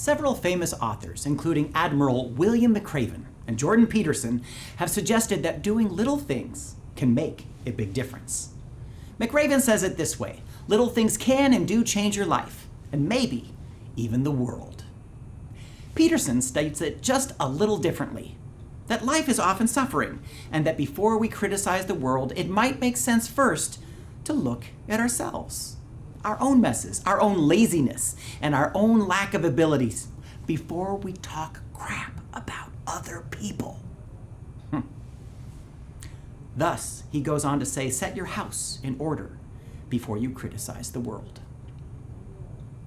Several famous authors, including Admiral William McRaven and Jordan Peterson, have suggested that doing little things can make a big difference. McRaven says it this way: little things can and do change your life, and maybe even the world. Peterson states it just a little differently, that life is often suffering, and that before we criticize the world, it might make sense first to look at ourselves, our own messes, our own laziness, and our own lack of abilities before we talk crap about other people. Thus, he goes on to say, set your house in order before you criticize the world.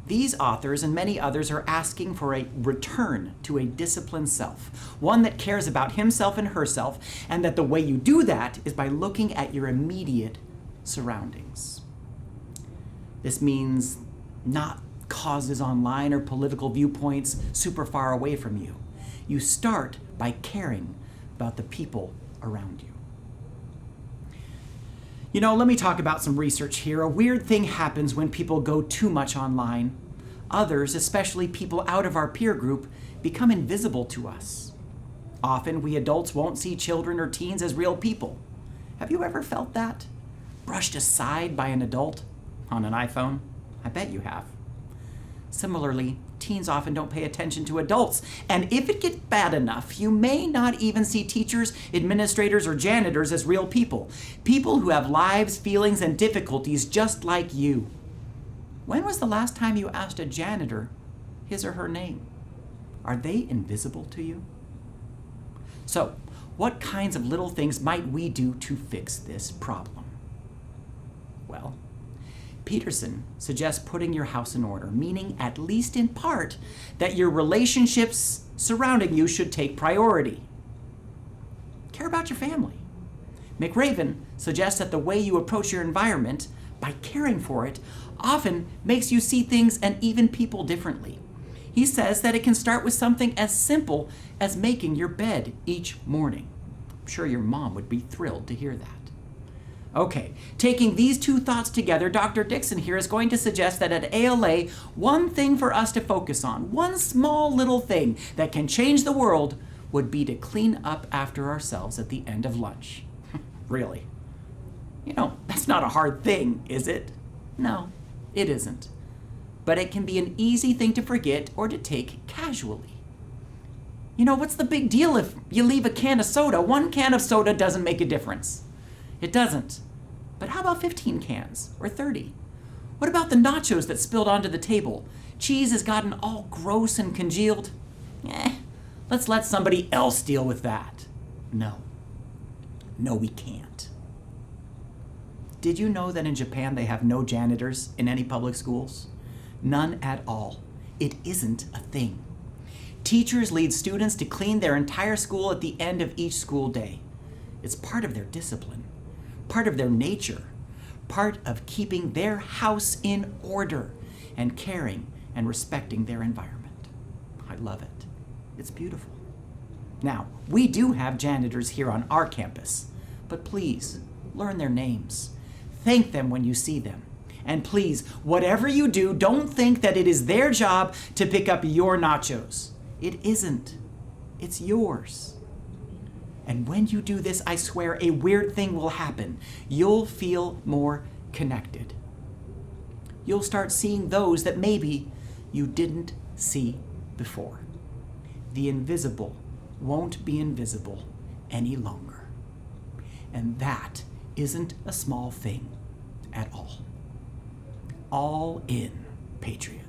These authors and many others are asking for a return to a disciplined self, one that cares about himself and herself, and that the way you do that is by looking at your immediate surroundings. This means not causes online or political viewpoints super far away from you. You start by caring about the people around you. You know, let me talk about some research here. A weird thing happens when people go too much online. Others, especially people out of our peer group, become invisible to us. Often, we adults won't see children or teens as real people. Have you ever felt that? Brushed aside by an adult on an iPhone? I bet you have. Similarly, teens often don't pay attention to adults, and if it gets bad enough, you may not even see teachers, administrators, or janitors as real people. People who have lives, feelings, and difficulties just like you. When was the last time you asked a janitor his or her name? Are they invisible to you? So, what kinds of little things might we do to fix this problem? Well, Peterson suggests putting your house in order, meaning, at least in part, that your relationships surrounding you should take priority. Care about your family. McRaven suggests that the way you approach your environment, by caring for it, often makes you see things and even people differently. He says that it can start with something as simple as making your bed each morning. I'm sure your mom would be thrilled to hear that. Okay, taking these two thoughts together, Dr. Dixon here is going to suggest that at ALA, one thing for us to focus on, one small little thing that can change the world, would be to clean up after ourselves at the end of lunch. Really? You know, that's not a hard thing, is it? No, it isn't. But it can be an easy thing to forget or to take casually. You know, what's the big deal if you leave a can of soda? One can of soda doesn't make a difference. It doesn't. But how about 15 cans or 30? What about the nachos that spilled onto the table? Cheese has gotten all gross and congealed. Let's let somebody else deal with that. No, we can't. Did you know that in Japan they have no janitors in any public schools? None at all. It isn't a thing. Teachers lead students to clean their entire school at the end of each school day. It's part of their discipline, part of their nature, part of keeping their house in order and caring and respecting their environment. I love it. It's beautiful. Now, we do have janitors here on our campus, but please learn their names. Thank them when you see them. And please, whatever you do, don't think that it is their job to pick up your nachos. It isn't. It's yours. And when you do this, I swear a weird thing will happen. You'll feel more connected. You'll start seeing those that maybe you didn't see before. The invisible won't be invisible any longer. And that isn't a small thing at all. All in, Patriots.